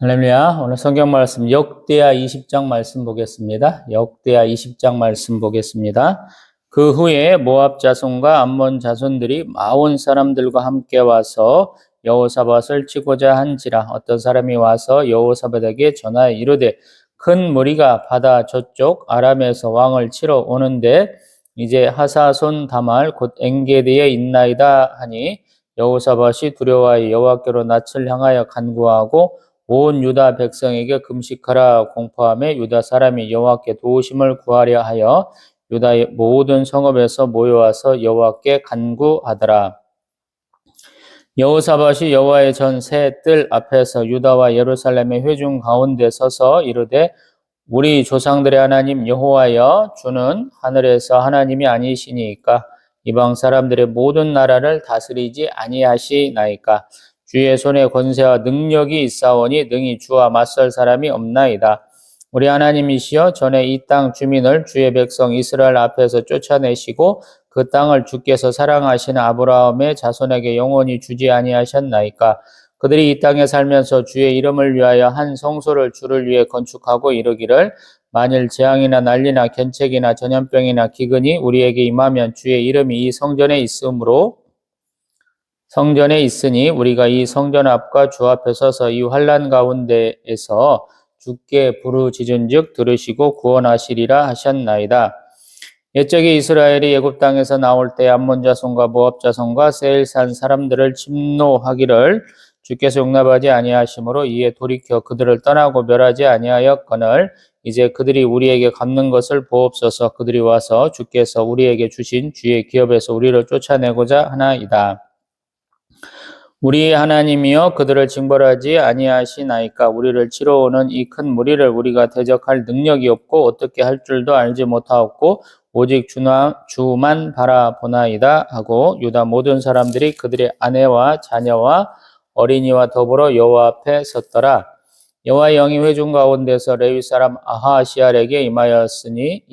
할렐루야. 오늘 성경 말씀 역대하 20장 말씀 보겠습니다. 역대하 20장 말씀 보겠습니다. 그 후에 모압 자손과 암몬 자손들이 마온 사람들과 함께 와서 여호사밧을 치고자 한지라. 어떤 사람이 와서 여호사밧에게 전하여 이르되 큰 무리가 바다 저쪽 아람에서 왕을 치러 오는데 이제 하사손 다말 곧 엔게디에 있나이다 하니 여호사밧이 두려워하여 여호와께로 낯을 향하여 간구하고 온 유다 백성에게 금식하라 공포하며 유다 사람이 여호와께 도우심을 구하려 하여 유다의 모든 성읍에서 모여와서 여호와께 간구하더라. 여호사밧이 여호와의 전 새 뜰 앞에서 유다와 예루살렘의 회중 가운데 서서 이르되 우리 조상들의 하나님 여호와여 주는 하늘에서 하나님이 아니시니까 이방 사람들의 모든 나라를 다스리지 아니하시나이까 주의 손에 권세와 능력이 있사오니 능히 주와 맞설 사람이 없나이다. 우리 하나님이시여 전에 이 땅 주민을 주의 백성 이스라엘 앞에서 쫓아내시고 그 땅을 주께서 사랑하시는 아브라함의 자손에게 영원히 주지 아니하셨나이까. 그들이 이 땅에 살면서 주의 이름을 위하여 한 성소를 주를 위해 건축하고 이르기를 만일 재앙이나 난리나 견책이나 전염병이나 기근이 우리에게 임하면 주의 이름이 이 성전에 있으니 우리가 이 성전 앞과 주 앞에 서서 이 환난 가운데에서 주께 부르짖은즉 들으시고 구원하시리라 하셨나이다. 옛적에 이스라엘이 애굽 땅에서 나올 때 암몬 자손과 모압 자손과 세일산 사람들을 침노하기를 주께서 용납하지 아니하심으로 이에 돌이켜 그들을 떠나고 멸하지 아니하였거늘 이제 그들이 우리에게 갚는 것을 보옵소서. 그들이 와서 주께서 우리에게 주신 주의 기업에서 우리를 쫓아내고자 하나이다. 우리 하나님이여 그들을 징벌하지 아니하시나이까. 우리를 치러 오는 이 큰 무리를 우리가 대적할 능력이 없고 어떻게 할 줄도 알지 못하옵고 오직 주만 바라보나이다 하고 유다 모든 사람들이 그들의 아내와 자녀와 어린이와 더불어 여호와 앞에 섰더라. 여호와의 영이 회중 가운데서 레위 사람 아하시알에게 임하셨으니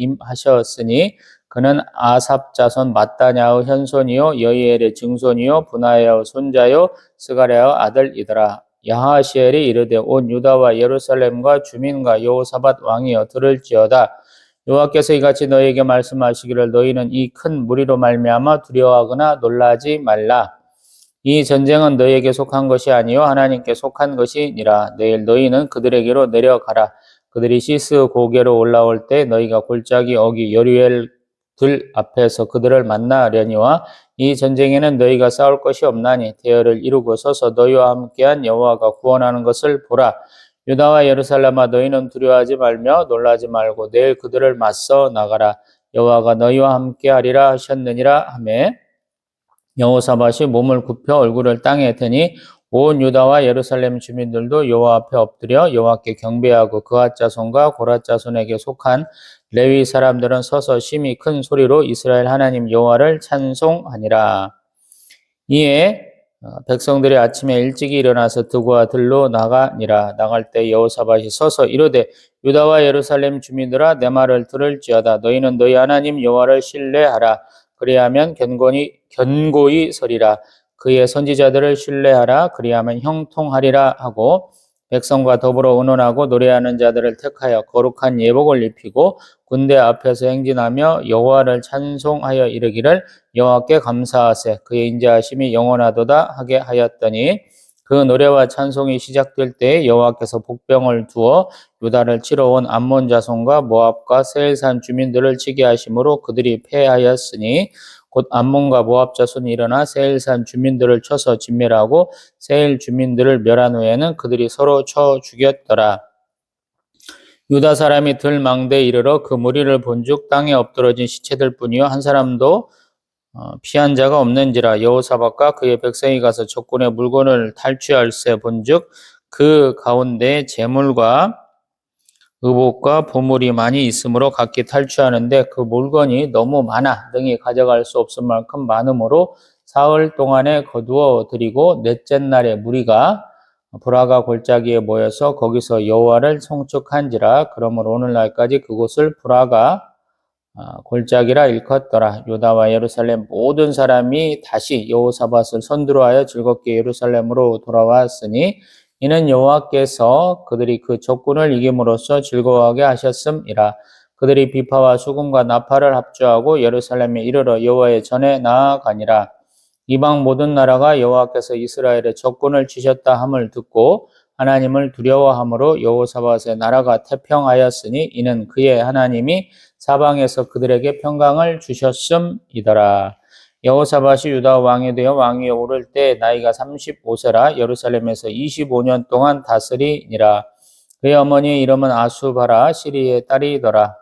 그는 아삽 자손 마따냐의 현손이요 여이엘의 증손이요 분하야의 손자요 스가랴의 아들이더라. 야하시엘이 이르되 온 유다와 예루살렘과 주민과 여호사밧 왕이여 들을지어다. 여호와께서 이같이 너희에게 말씀하시기를 너희는 이 큰 무리로 말미암아 두려워하거나 놀라지 말라. 이 전쟁은 너희에게 속한 것이 아니요 하나님께 속한 것이니라. 내일 너희는 그들에게로 내려가라. 그들이 시스 고개로 올라올 때 너희가 골짜기 어기 여리엘 들 앞에서 그들을 만나려니와 이 전쟁에는 너희가 싸울 것이 없나니 대열을 이루고 서서 너희와 함께한 여호와가 구원하는 것을 보라. 유다와 예루살렘아 너희는 두려워하지 말며 놀라지 말고 내일 그들을 맞서 나가라. 여호와가 너희와 함께하리라 하셨느니라 하매 여호사밧이 몸을 굽혀 얼굴을 땅에 대니 온 유다와 예루살렘 주민들도 여호와 앞에 엎드려 여호와께 경배하고 그앗 자손과 고랏 자손에게 속한 레위 사람들은 서서 심히 큰 소리로 이스라엘 하나님 여호와를 찬송하니라. 이에 백성들이 아침에 일찍이 일어나서 드고와 들로 나가니라. 나갈 때 여호사밧이 서서 이르되 유다와 예루살렘 주민들아 내 말을 들을지어다. 너희는 너희 하나님 여호와를 신뢰하라. 그리하면 견고히 서리라. 그의 선지자들을 신뢰하라. 그리하면 형통하리라 하고 백성과 더불어 의논하고 노래하는 자들을 택하여 거룩한 예복을 입히고 군대 앞에서 행진하며 여호와를 찬송하여 이르기를 여호와께 감사하세 그의 인자하심이 영원하도다 하게 하였더니 그 노래와 찬송이 시작될 때 여호와께서 복병을 두어 유다를 치러 온 암몬 자손과 모압과 세일산 주민들을 치게 하심으로 그들이 패하였으니 곧 암몬과 모압 자손이 일어나 세일산 주민들을 쳐서 진멸하고 세일 주민들을 멸한 후에는 그들이 서로 쳐 죽였더라. 유다 사람이 들망대에 이르러 그 무리를 본즉 땅에 엎드러진 시체들 뿐이요 한 사람도 피한 자가 없는지라. 여호사밧과 그의 백성이 가서 적군의 물건을 탈취할세 본즉 그 가운데 재물과 의복과 보물이 많이 있으므로 각기 탈취하는데 그 물건이 너무 많아 능히 가져갈 수 없을 만큼 많으므로 사흘 동안에 거두어 드리고 넷째 날에 무리가 브라가 골짜기에 모여서 거기서 여호와를 송축한지라. 그러므로 오늘날까지 그곳을 브라가 골짜기라 일컫더라. 유다와 예루살렘 모든 사람이 다시 여호사밧을 선두로 하여 즐겁게 예루살렘으로 돌아왔으니 이는 여호와께서 그들이 그 적군을 이김으로써 즐거워하게 하셨음이라. 그들이 비파와 수금과 나팔을 합주하고 예루살렘에 이르러 여호와의 전에 나아가니라. 이방 모든 나라가 여호와께서 이스라엘의 적군을 치셨다 함을 듣고 하나님을 두려워함으로 여호사밧의 나라가 태평하였으니 이는 그의 하나님이 사방에서 그들에게 평강을 주셨음이더라. 여호사밧이 유다 왕이 되어 왕위에 오를 때 나이가 35세라 예루살렘에서 25년 동안 다스리니라. 그의 어머니의 이름은 아수바라 시리의 딸이더라.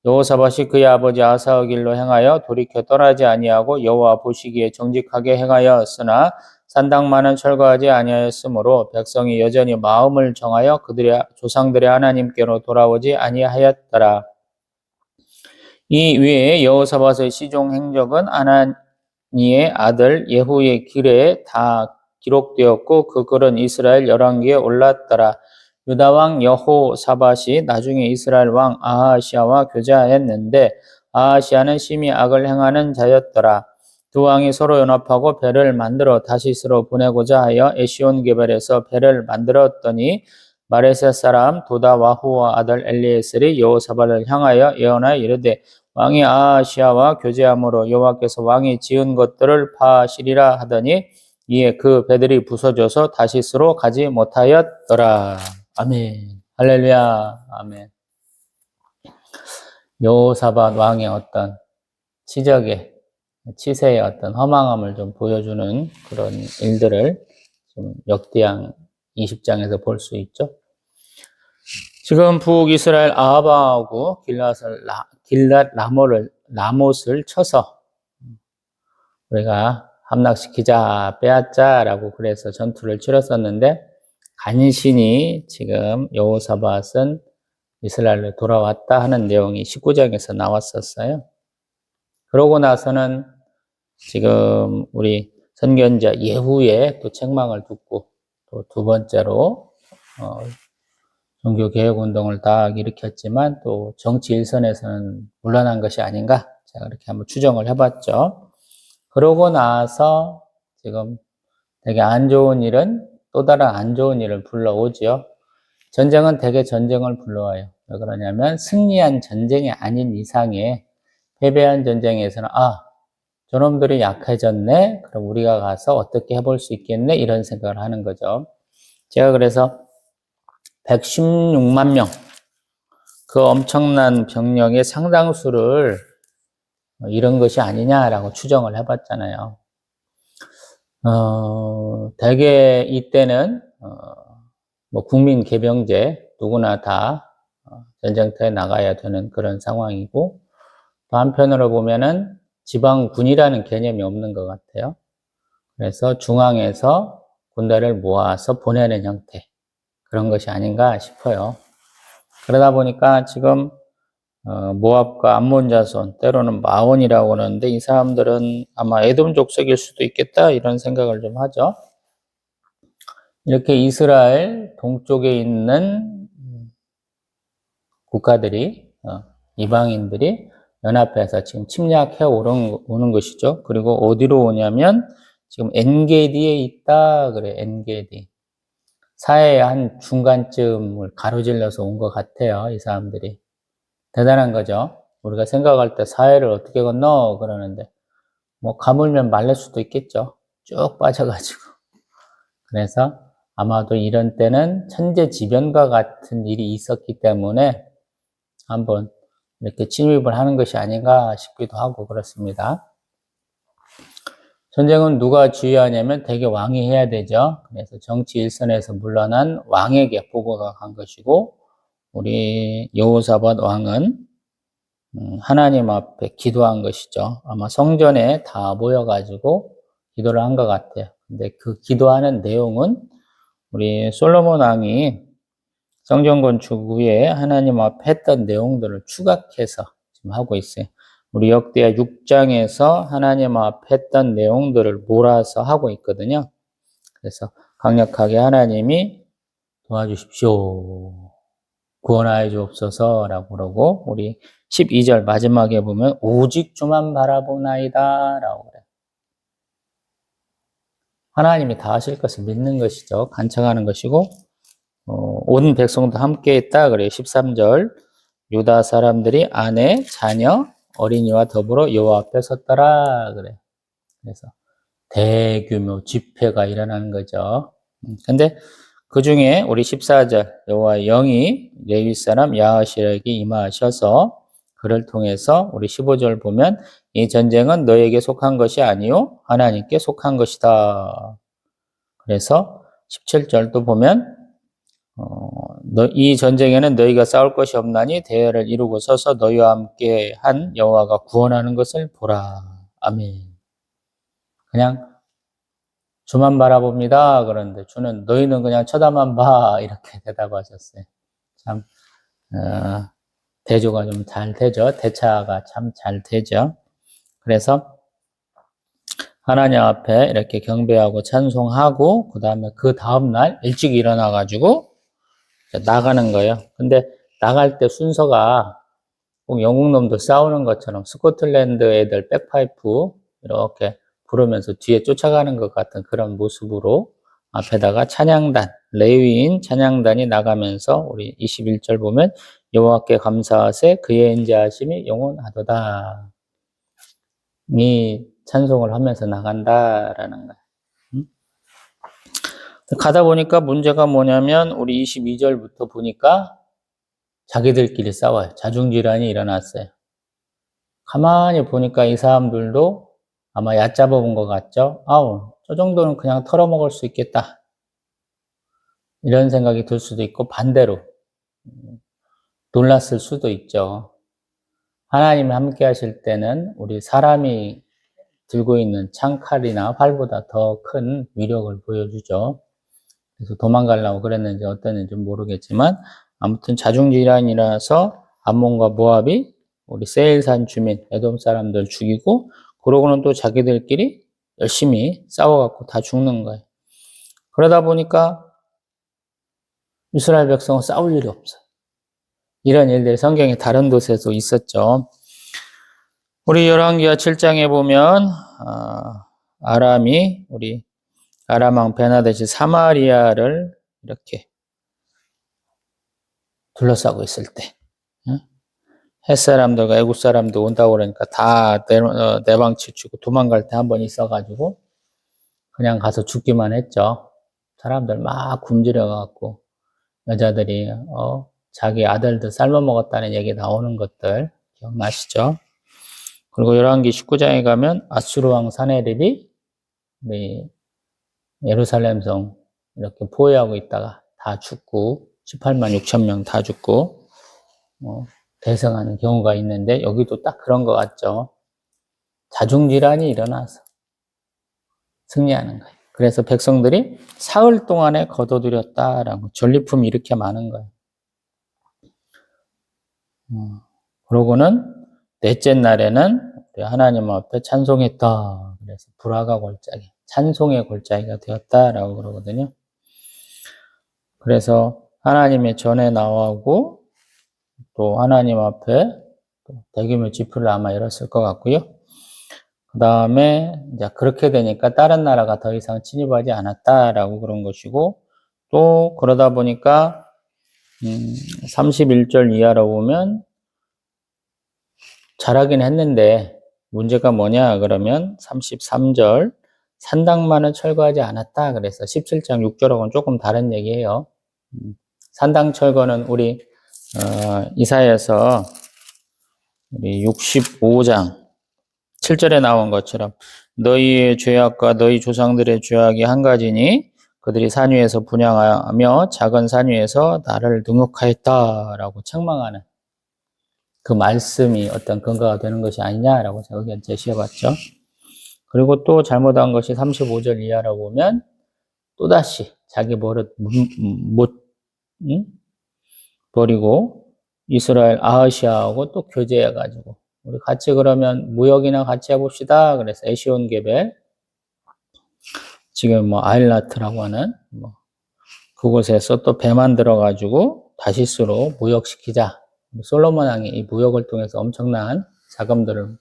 여호사밧이 그의 아버지 아사의 길로 행하여 돌이켜 떠나지 아니하고 여호와 보시기에 정직하게 행하였으나 산당만은 철거하지 아니하였으므로 백성이 여전히 마음을 정하여 그들의 조상들의 하나님께로 돌아오지 아니하였더라. 이 외에 여호사밧의 시종 행적은 아나니의 아들 예후의 길에 다 기록되었고 그 글은 이스라엘 열왕기에 올랐더라. 유다 왕 여호사밧이 나중에 이스라엘 왕 아하시아와 교제하였는데 아하시아는 심히 악을 행하는 자였더라. 두 왕이 서로 연합하고 배를 만들어 다시스로 보내고자 하여 에시온게벨에서 배를 만들었더니 마레셋 사람 도다와후와 아들 엘리에셀이 여호사밧을 향하여 예언하여 이르되 왕이 아하시아와 교제함으로 여호와께서 왕이 지은 것들을 파하시리라 하더니 이에 그 배들이 부서져서 다시스로 가지 못하였더라. 아멘. 할렐루야. 아멘. 여호사밧 왕의 어떤 치세의 어떤 허망함을 좀 보여주는 그런 일들을 좀 역대상 20장에서 볼 수 있죠. 지금 북이스라엘 아하바하고 길랏 라못을 쳐서 우리가 함락시키자, 빼앗자라고 그래서 전투를 치렀었는데 간신히 지금 여호사밧은 이스라엘로 돌아왔다 하는 내용이 19장에서 나왔었어요. 그러고 나서는 지금 우리 선견자 예후의 또 책망을 듣고 또 두 번째로 종교개혁운동을 다 일으켰지만 또 정치 일선에서는 물러난 것이 아닌가 제가 그렇게 한번 추정을 해봤죠. 그러고 나서 지금 되게 안 좋은 일은 또 다른 안 좋은 일을 불러오지요. 전쟁은 되게 전쟁을 불러와요. 왜 그러냐면 승리한 전쟁이 아닌 이상에 패배한 전쟁에서는 저놈들이 약해졌네? 그럼 우리가 가서 어떻게 해볼 수 있겠네? 이런 생각을 하는 거죠. 제가 그래서 116만 명, 그 엄청난 병력의 상당수를 잃은 것이 아니냐라고 추정을 해봤잖아요. 대개 이때는 뭐 국민 개병제 누구나 다 전쟁터에 나가야 되는 그런 상황이고 또 한편으로 보면은 지방군이라는 개념이 없는 것 같아요. 그래서 중앙에서 군대를 모아서 보내는 형태 그런 것이 아닌가 싶어요. 그러다 보니까 지금 모압과 암몬 자손 때로는 마온이라고 하는데 이 사람들은 아마 에돔 족속일 수도 있겠다 이런 생각을 좀 하죠. 이렇게 이스라엘 동쪽에 있는 국가들이 이방인들이 연합해서 지금 침략해 오는 것이죠. 그리고 어디로 오냐면 지금 엔게디에 있다 그래. 엔게디 사해의 한 중간쯤을 가로질러서 온 것 같아요. 이 사람들이 대단한 거죠. 우리가 생각할 때 사해를 어떻게 건너 그러는데 뭐 가물면 말릴 수도 있겠죠. 쭉 빠져가지고. 그래서 아마도 이런 때는 천재지변과 같은 일이 있었기 때문에 한번 이렇게 침입을 하는 것이 아닌가 싶기도 하고 그렇습니다. 전쟁은 누가 주의하냐면 대개 왕이 해야 되죠. 그래서 정치 일선에서 물러난 왕에게 보고가 간 것이고 우리 여호사밧 왕은 하나님 앞에 기도한 것이죠. 아마 성전에 다 모여가지고 기도를 한 것 같아요. 근데 그 기도하는 내용은 우리 솔로몬 왕이 성전 건축 후에 하나님 앞에 했던 내용들을 추각해서 지금 하고 있어요. 우리 역대하 6장에서 하나님 앞에 했던 내용들을 몰아서 하고 있거든요. 그래서 강력하게 하나님이 도와주십시오. 구원하여 주옵소서라고 그러고 우리 12절 마지막에 보면 오직 주만 바라보나이다 라고 그래요. 하나님이 다 하실 것을 믿는 것이죠. 간청하는 것이고 온 백성도 함께 했다. 그래요. 13절. 유다 사람들이 아내, 자녀, 어린이와 더불어 여호와 앞에 섰더라. 그래. 그래서 대규모 집회가 일어나는 거죠. 근데 그 중에 우리 14절 여호와의 영이 레위 사람 야하시엘에게 임하셔서 그를 통해서 우리 15절 보면 이 전쟁은 너에게 속한 것이 아니요 하나님께 속한 것이다. 그래서 17절도 보면 이 전쟁에는 너희가 싸울 것이 없나니 대열을 이루고 서서 너희와 함께 한 여호와가 구원하는 것을 보라. 아멘. 그냥 주만 바라봅니다. 그런데 주는 너희는 그냥 쳐다만 봐. 이렇게 대답하셨어요. 참 대조가 좀 잘 되죠. 대차가 참 잘 되죠. 그래서 하나님 앞에 이렇게 경배하고 찬송하고 그 다음에 그 다음날 일찍 일어나가지고 나가는 거예요. 근데 나갈 때 순서가 꼭 영국 놈들 싸우는 것처럼 스코틀랜드 애들 백파이프 이렇게 부르면서 뒤에 쫓아가는 것 같은 그런 모습으로 앞에다가 찬양단, 레위인 찬양단이 나가면서 우리 21절 보면 여호와께 감사하세 그의 인자하심이 영원하도다. 이 찬송을 하면서 나간다라는 거예요. 가다 보니까 문제가 뭐냐면 우리 22절부터 보니까 자기들끼리 싸워요. 자중질환이 일어났어요. 가만히 보니까 이 사람들도 아마 얕잡아 본 것 같죠? 아우, 저 정도는 그냥 털어먹을 수 있겠다. 이런 생각이 들 수도 있고 반대로 놀랐을 수도 있죠. 하나님이 함께 하실 때는 우리 사람이 들고 있는 창칼이나 활보다 더 큰 위력을 보여주죠. 그래서 도망가려고 그랬는지 어땠는지 모르겠지만 아무튼 자중질환이라서 암몬과 모압이 우리 세일산 주민, 에돔 사람들 죽이고 그러고는 또 자기들끼리 열심히 싸워갖고 다 죽는 거예요. 그러다 보니까 이스라엘 백성은 싸울 일이 없어요. 이런 일들이 성경의 다른 곳에도 있었죠. 우리 열왕기하 7장에 보면 아람이 우리 아람왕 베나데시 사마리아를 이렇게 둘러싸고 있을 때 헷 사람들과 애굽 사람도 온다고 그러니까 다 내방치 치고 도망갈 때 한 번 있어가지고 그냥 가서 죽기만 했죠. 사람들 막 굶주려 갖고 여자들이 자기 아들들 삶아 먹었다는 얘기 나오는 것들 기억나시죠? 그리고 열왕기 19장에 가면 아수르 왕 사네립이 우리 예루살렘 성 이렇게 포위하고 있다가 다 죽고 18만 6천 명 다 죽고 대성하는 경우가 있는데 여기도 딱 그런 것 같죠. 자중질환이 일어나서 승리하는 거예요. 그래서 백성들이 사흘 동안에 거둬들였다라고 전리품이 이렇게 많은 거예요. 그러고는 넷째 날에는 하나님 앞에 찬송했다. 그래서 불화가 골짜기, 찬송의 골짜기가 되었다라고 그러거든요. 그래서 하나님의 전에 나오고 또 하나님 앞에 대규모 집회를 아마 열었을 것 같고요. 그 다음에 이제 그렇게 되니까 다른 나라가 더 이상 침입하지 않았다라고 그런 것이고 또 그러다 보니까 31절 이하로 보면 잘하긴 했는데 문제가 뭐냐 그러면 33절 산당만은 철거하지 않았다. 그래서 17장 6절하고는 조금 다른 얘기예요. 산당 철거는 우리 이사야서 우리 65장 7절에 나온 것처럼 너희의 죄악과 너희 조상들의 죄악이 한 가지니 그들이 산 위에서 분향하며 작은 산 위에서 나를 능욕하였다라고 책망하는 그 말씀이 어떤 근거가 되는 것이 아니냐라고 제가 의견 제시해봤죠. 그리고 또 잘못한 것이 35절 이하로 보면 또다시 자기 버릇 못 버리고 이스라엘 아하시아하고 또 교제해가지고 우리 같이 그러면 무역이나 같이 해봅시다. 그래서 에시온 게벨 지금 뭐 아일라트라고 하는 그곳에서 또 배 만들어가지고 다시스로 무역시키자. 솔로몬 왕이 이 무역을 통해서 엄청난 자금들을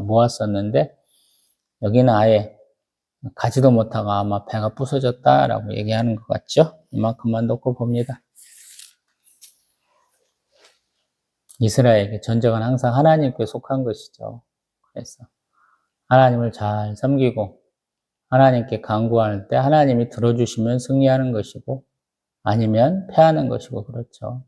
모았었는데 여기는 아예 가지도 못하고 아마 배가 부서졌다라고 얘기하는 것 같죠? 이만큼만 놓고 봅니다. 이스라엘의 전쟁은 항상 하나님께 속한 것이죠. 그래서 하나님을 잘 섬기고 하나님께 간구할 때 하나님이 들어주시면 승리하는 것이고 아니면 패하는 것이고 그렇죠.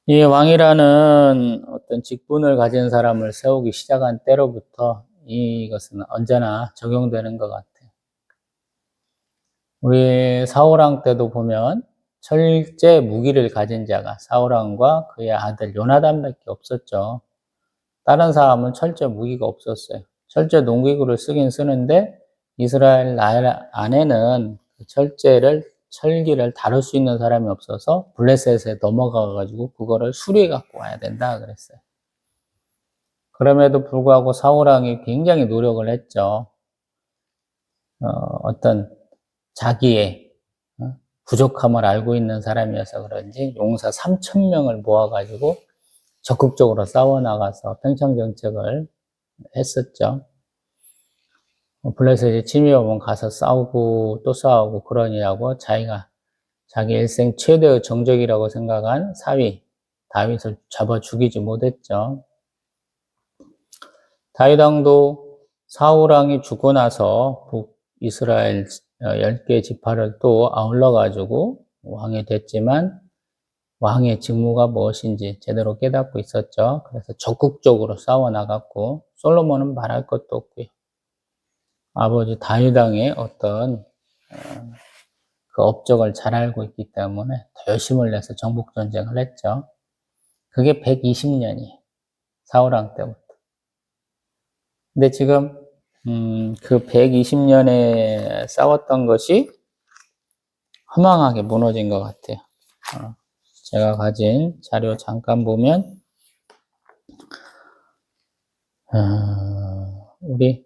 이 왕이라는 어떤 직분을 가진 사람을 세우기 시작한 때로부터 이것은 언제나 적용되는 것 같아요. 우리 사울왕 때도 보면 철제 무기를 가진 자가 사울왕과 그의 아들 요나단밖에 없었죠. 다른 사람은 철제 무기가 없었어요. 철제 농기구를 쓰긴 쓰는데 이스라엘 안에는 철기를 다룰 수 있는 사람이 없어서 블레셋에 넘어가가지고 그거를 수리해 갖고 와야 된다 그랬어요. 그럼에도 불구하고 사울왕이 굉장히 노력을 했죠. 어떤 자기의 부족함을 알고 있는 사람이어서 그런지 용사 3,000명을 모아가지고 적극적으로 싸워나가서 평창정책을 했었죠. 블레셋이 침입하면 가서 싸우고 또 싸우고 그러냐고 자기가 자기 일생 최대의 정적이라고 생각한 사위 다윗을 잡아 죽이지 못했죠. 다윗 왕도 사울 왕이 죽고 나서 북이스라엘 10개 지파를 또 아울러 가지고 왕이 됐지만 왕의 직무가 무엇인지 제대로 깨닫고 있었죠. 그래서 적극적으로 싸워 나갔고 솔로몬은 말할 것도 없고요. 아버지 다윗 왕의 어떤 그 업적을 잘 알고 있기 때문에 더 열심을 내서 정복 전쟁을 했죠. 그게 120년이에요. 사울 왕 때부터. 근데 지금 그 120년에 싸웠던 것이 허망하게 무너진 것 같아요. 제가 가진 자료 잠깐 보면 우리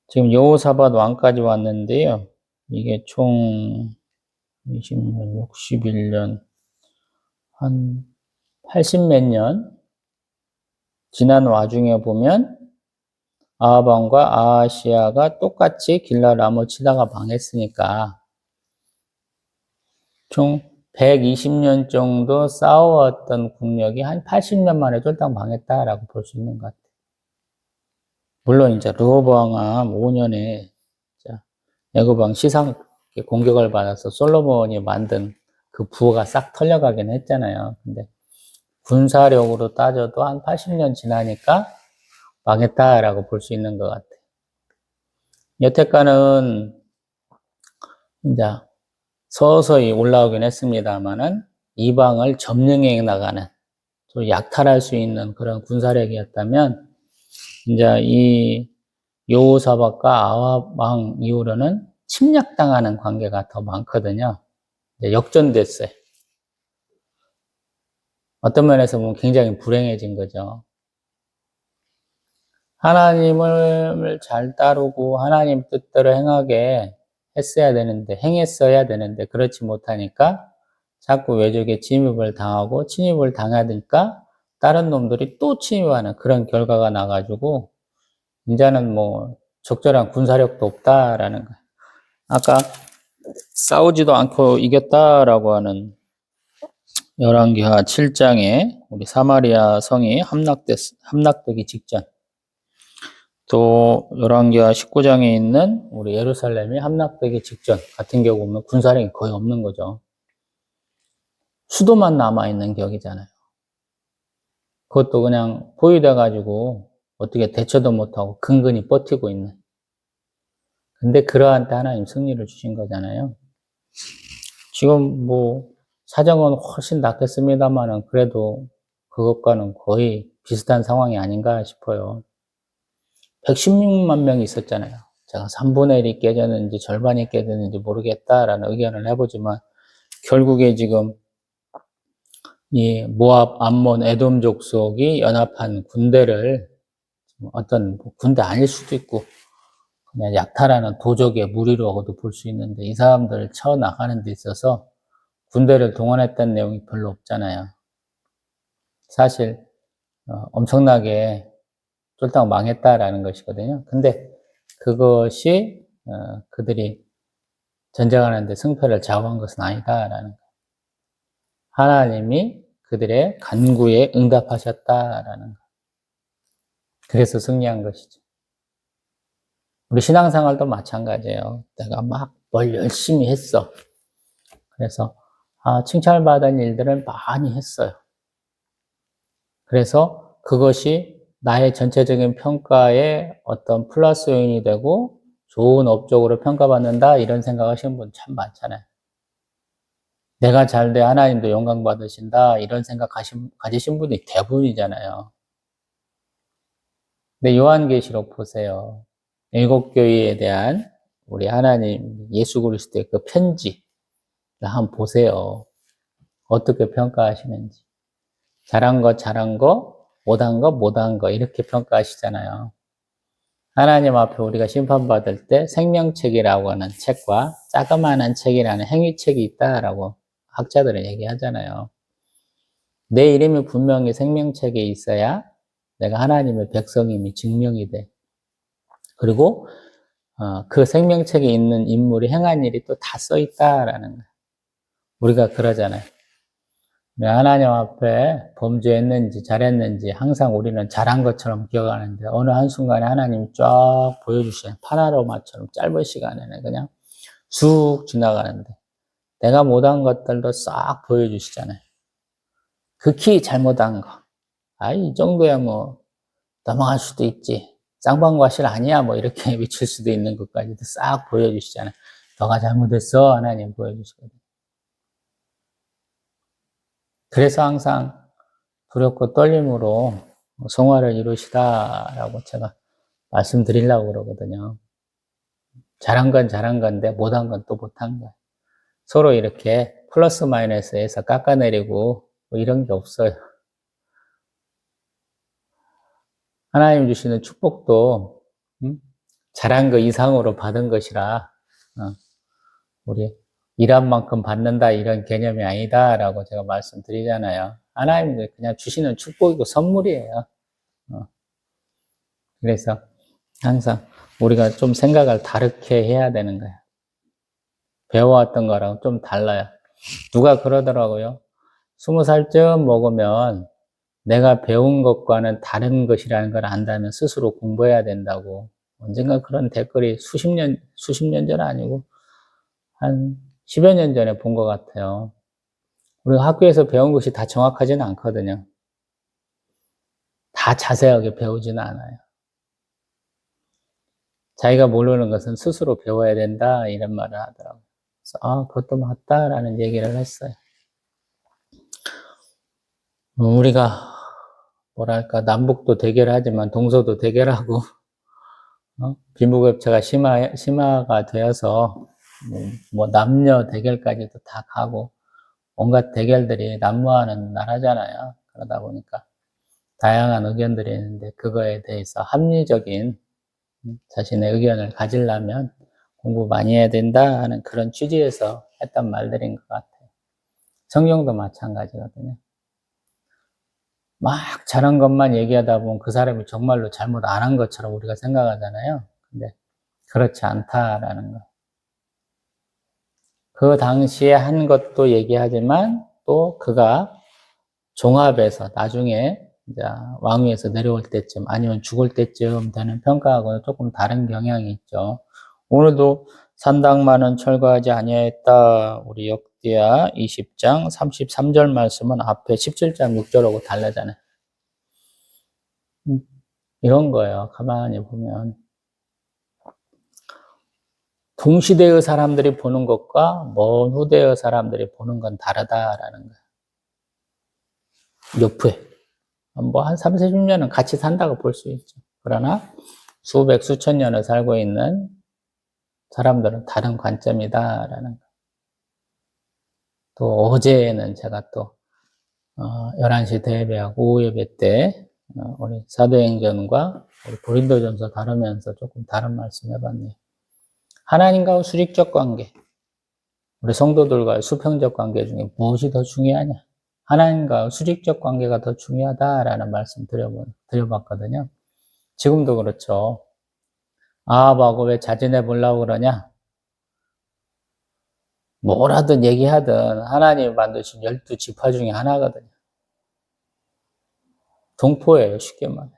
지금 여호사밧 왕까지 왔는데요. 이게 총 20년, 61년, 한 80 몇 년 지난 와중에 보면 아합 왕과 아하시아가 똑같이 길라람을 치다가 망했으니까 총 120년 정도 싸워왔던 국력이 한 80년 만에 쫄딱 망했다라고 볼 수 있는 것 같아요. 물론 이제 르호보암 5년에 애굽왕 시상 공격을 받아서 솔로몬이 만든 그 부호가 싹 털려가긴 했잖아요. 근데 군사력으로 따져도 한 80년 지나니까 망했다라고 볼 수 있는 것 같아요. 여태까지는 이제 서서히 올라오긴 했습니다만은 이방을 점령해 나가는 또 약탈할 수 있는 그런 군사력이었다면 이제 이 여호사밧과 아합 왕 이후로는 침략당하는 관계가 더 많거든요. 이제 역전됐어요. 어떤 면에서 보면 굉장히 불행해진 거죠. 하나님을 잘 따르고 하나님 뜻대로 행했어야 되는데 그렇지 못하니까 자꾸 외적에 침입을 당하고 침입을 당하니까 다른 놈들이 또 침입하는 그런 결과가 나가지고 이제는 뭐 적절한 군사력도 없다라는 거예요. 아까 싸우지도 않고 이겼다라고 하는 열왕기하 7장에 우리 사마리아 성이 함락되기 직전 또 열왕기하 19장에 있는 우리 예루살렘이 함락되기 직전 같은 경우 보면 군사력이 거의 없는 거죠. 수도만 남아있는 격이잖아요. 그것도 그냥 포위돼가지고 어떻게 대처도 못하고 근근히 버티고 있는. 근데 그러한 때 하나님 승리를 주신 거잖아요. 지금 뭐 사정은 훨씬 낫겠습니다만은 그래도 그것과는 거의 비슷한 상황이 아닌가 싶어요. 116만 명이 있었잖아요. 제가 3분의 1이 깨졌는지 절반이 깨졌는지 모르겠다라는 의견을 해보지만 결국에 지금 이 모압, 암몬, 에돔 족속이 연합한 군대를 어떤 군대 아닐 수도 있고 그냥 약탈하는 도적의 무리로도 볼 수 있는데 이 사람들을 쳐나가는 데 있어서 군대를 동원했다는 내용이 별로 없잖아요. 사실 엄청나게 쫄딱 망했다라는 것이거든요. 근데 그것이 그들이 전쟁하는데 승패를 좌우한 것은 아니다라는 거예요. 하나님이 그들의 간구에 응답하셨다라는 거예요. 그래서 승리한 것이죠. 우리 신앙생활도 마찬가지예요. 내가 막 뭘 열심히 했어. 그래서 칭찬을 받은 일들을 많이 했어요. 그래서 그것이 나의 전체적인 평가에 어떤 플러스 요인이 되고 좋은 업적으로 평가받는다 이런 생각하시는 분 참 많잖아요. 내가 잘 돼 하나님도 영광 받으신다 이런 생각 가지신 분이 대부분이잖아요. 근데 요한계시록 보세요. 7교회에 대한 우리 하나님 예수 그리스도의 그 편지 한번 보세요. 어떻게 평가하시는지. 잘한 거, 못한 거 이렇게 평가하시잖아요. 하나님 앞에 우리가 심판받을 때 생명책이라고 하는 책과 자그마한 책이라는 행위책이 있다라고 학자들은 얘기하잖아요. 내 이름이 분명히 생명책에 있어야 내가 하나님의 백성임이 증명이 돼. 그리고 그 생명책에 있는 인물이 행한 일이 또 다 써 있다라는 거예요. 우리가 그러잖아요. 하나님 앞에 범죄했는지 잘했는지 항상 우리는 잘한 것처럼 기억하는데 어느 한순간에 하나님이 쫙 보여주시는 파노라마처럼 짧은 시간에는 그냥 쑥 지나가는데 내가 못한 것들도 싹 보여주시잖아요. 극히 잘못한 거. 이 정도야 뭐 넘어갈 수도 있지. 쌍방과실 아니야 뭐 이렇게 미칠 수도 있는 것까지도 싹 보여주시잖아요. 너가 잘못했어 하나님 보여주시거든요. 그래서 항상 두렵고 떨림으로 성화를 이루시다라고 제가 말씀드리려고 그러거든요. 잘한 건 잘한 건데 못한 건 또 못한 거예요. 서로 이렇게 플러스 마이너스에서 깎아내리고 뭐 이런 게 없어요. 하나님 주시는 축복도 잘한 거 이상으로 받은 것이라 우리 일한 만큼 받는다 이런 개념이 아니다라고 제가 말씀드리잖아요. 하나님이 그냥 주시는 축복이고 선물이에요. 그래서 항상 우리가 좀 생각을 다르게 해야 되는 거예요. 배워왔던 거랑 좀 달라요. 누가 그러더라고요. 20살쯤 먹으면 내가 배운 것과는 다른 것이라는 걸 안다면 스스로 공부해야 된다고. 언젠가 그런 댓글이 수십 년 전 아니고 한 10여 년 전에 본 것 같아요. 우리가 학교에서 배운 것이 다 정확하지는 않거든요. 다 자세하게 배우지는 않아요. 자기가 모르는 것은 스스로 배워야 된다 이런 말을 하더라고요. 그래서 그것도 맞다라는 얘기를 했어요. 우리가 뭐랄까 남북도 대결하지만 동서도 대결하고 빈부격차가 심화가 되어서 뭐 남녀 대결까지도 다 가고 온갖 대결들이 난무하는 나라잖아요. 그러다 보니까 다양한 의견들이 있는데 그거에 대해서 합리적인 자신의 의견을 가지려면 공부 많이 해야 된다 하는 그런 취지에서 했던 말들인 것 같아요. 성경도 마찬가지거든요. 막 잘한 것만 얘기하다 보면 그 사람이 정말로 잘못 안 한 것처럼 우리가 생각하잖아요. 근데 그렇지 않다라는 거. 그 당시에 한 것도 얘기하지만 또 그가 종합해서 나중에 이제 왕위에서 내려올 때쯤 아니면 죽을 때쯤 되는 평가하고는 조금 다른 경향이 있죠. 오늘도 산당만은 철거하지 아니하였다. 우리 역대하 20장 33절 말씀은 앞에 17장 6절하고 달라잖아요. 이런 거예요. 가만히 보면. 동시대의 사람들이 보는 것과 먼 후대의 사람들이 보는 건 다르다라는 거예요. 옆에. 뭐 한 30, 40년은 같이 산다고 볼 수 있죠. 그러나 수백, 수천 년을 살고 있는 사람들은 다른 관점이다라는 거예요. 또 어제는 제가 또 11시 대예배하고 오후 예배 때 우리 사도행전과 우리 고린도전서 다루면서 조금 다른 말씀 해봤네요. 하나님과의 수직적 관계, 우리 성도들과의 수평적 관계 중에 무엇이 더 중요하냐? 하나님과 수직적 관계가 더 중요하다라는 말씀 드려봤거든요. 지금도 그렇죠. 아합하고 왜 자진해 보려고 그러냐? 뭘 하든 얘기하든 하나님이 만드신 12지파 중에 하나거든요. 동포예요, 쉽게 말해서.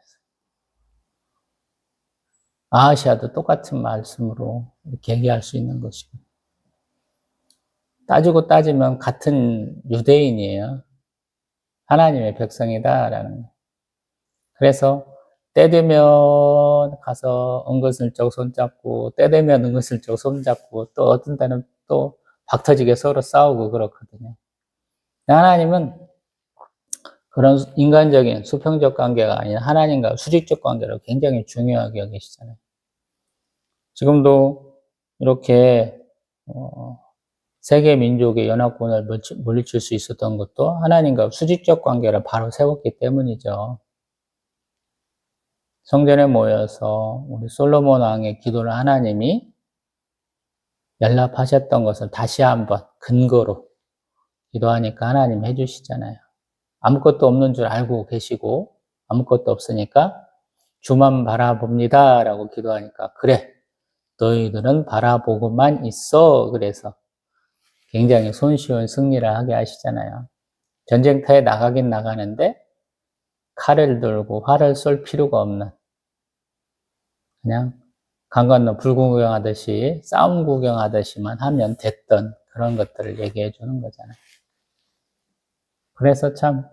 아하시아도 똑같은 말씀으로 이렇게 얘기할 수 있는 것이고. 따지고 따지면 같은 유대인이에요. 하나님의 백성이다라는 거. 그래서 때 되면 가서 은근슬쩍 손잡고 때 되면 은근슬쩍 손잡고 또 어떤 때는 또 박터지게 서로 싸우고 그렇거든요. 하나님은 그런 인간적인 수평적 관계가 아닌 하나님과 수직적 관계를 굉장히 중요하게 여기시잖아요. 지금도 이렇게 세계 민족의 연합군을 물리칠 수 있었던 것도 하나님과 수직적 관계를 바로 세웠기 때문이죠. 성전에 모여서 우리 솔로몬 왕의 기도를 하나님이 연락하셨던 것을 다시 한번 근거로 기도하니까 하나님 해주시잖아요. 아무것도 없는 줄 알고 계시고 아무것도 없으니까 주만 바라봅니다 라고 기도하니까 그래 너희들은 바라보고만 있어. 그래서 굉장히 손쉬운 승리를 하게 하시잖아요. 전쟁터에 나가긴 나가는데 칼을 들고 활을 쏠 필요가 없는 그냥 강 건너 불 구경하듯이 싸움 구경하듯이만 하면 됐던 그런 것들을 얘기해 주는 거잖아요. 그래서 참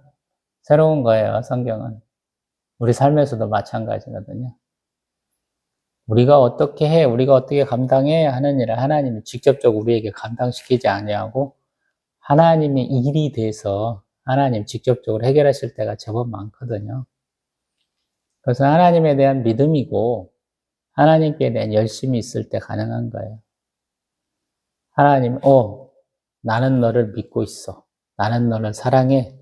새로운 거예요, 성경은. 우리 삶에서도 마찬가지거든요. 우리가 어떻게 해, 우리가 어떻게 감당해 하는 일을 하나님이 직접적으로 우리에게 감당시키지 아니하고 하나님의 일이 돼서 하나님 직접적으로 해결하실 때가 제법 많거든요. 그래서 하나님에 대한 믿음이고 하나님께 대한 열심이 있을 때 가능한 거예요. 하나님, 나는 너를 믿고 있어. 나는 너를 사랑해.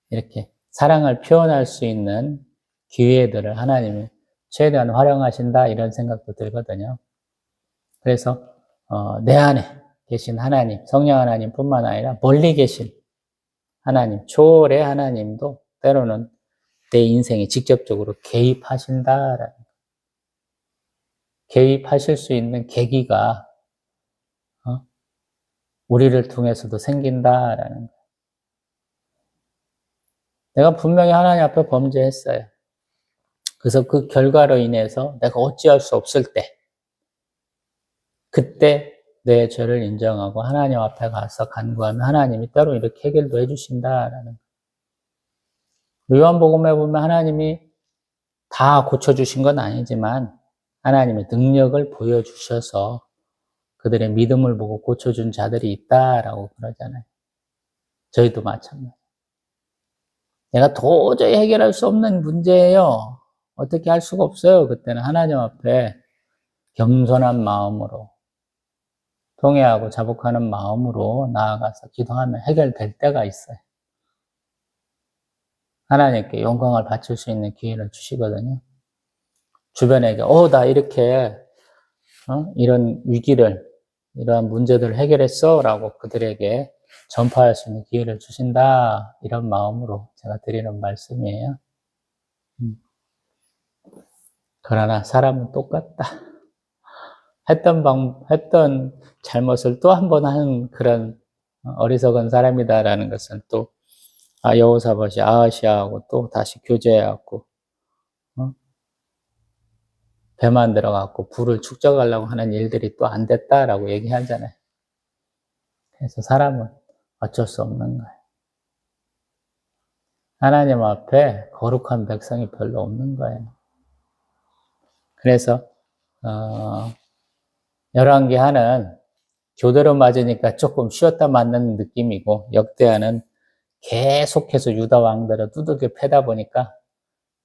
이렇게 사랑을 표현할 수 있는 기회들을 하나님이 최대한 활용하신다 이런 생각도 들거든요. 그래서 내 안에 계신 하나님, 성령 하나님뿐만 아니라 멀리 계신 하나님, 초월의 하나님도 때로는 내 인생에 직접적으로 개입하신다라는 개입하실 수 있는 계기가 우리를 통해서도 생긴다라는 거예요. 내가 분명히 하나님 앞에 범죄했어요. 그래서 그 결과로 인해서 내가 어찌할 수 없을 때 그때 내 죄를 인정하고 하나님 앞에 가서 간구하면 하나님이 때로 이렇게 해결도 해주신다라는 거예요. 요한복음에 보면 하나님이 다 고쳐주신 건 아니지만 하나님의 능력을 보여주셔서 그들의 믿음을 보고 고쳐준 자들이 있다라고 그러잖아요. 저희도 마찬가지. 내가 도저히 해결할 수 없는 문제예요. 어떻게 할 수가 없어요. 그때는 하나님 앞에 겸손한 마음으로 통회하고 자복하는 마음으로 나아가서 기도하면 해결될 때가 있어요. 하나님께 영광을 바칠 수 있는 기회를 주시거든요. 주변에게 나 이렇게 이런 위기를 이러한 문제들을 해결했어 라고 그들에게 전파할 수 있는 기회를 주신다 이런 마음으로 제가 드리는 말씀이에요. 그러나 사람은 똑같다. 했던 잘못을 또 한 번 하는 그런 어리석은 사람이다라는 것은 또 여호사밧이 아하시아하고 또 다시 교제해갖고 배만 들어갖고 불을 축적하려고 하는 일들이 또 안 됐다라고 얘기하잖아요. 그래서 사람은 어쩔 수 없는 거예요. 하나님 앞에 거룩한 백성이 별로 없는 거예요. 그래서 열왕기하는 교대로 맞으니까 조금 쉬었다 맞는 느낌이고 역대하는 계속해서 유다 왕들을 두들겨 패다 보니까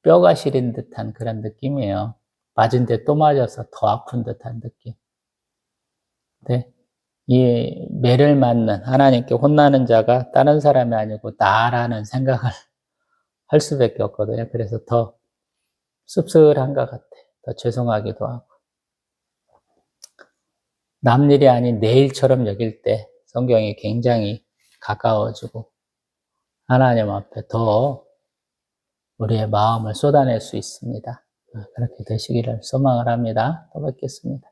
뼈가 시린 듯한 그런 느낌이에요. 맞은데 또 맞아서 더 아픈 듯한 느낌. 근데 이 매를 맞는 하나님께 혼나는 자가 다른 사람이 아니고 나라는 생각을 할 수밖에 없거든요. 그래서 더 씁쓸한 것 같아. 더 죄송하기도 하고. 남 일이 아닌 내 일처럼 여길 때 성경이 굉장히 가까워지고 하나님 앞에 더 우리의 마음을 쏟아낼 수 있습니다. 그렇게 되시기를 소망을 합니다. 또 뵙겠습니다.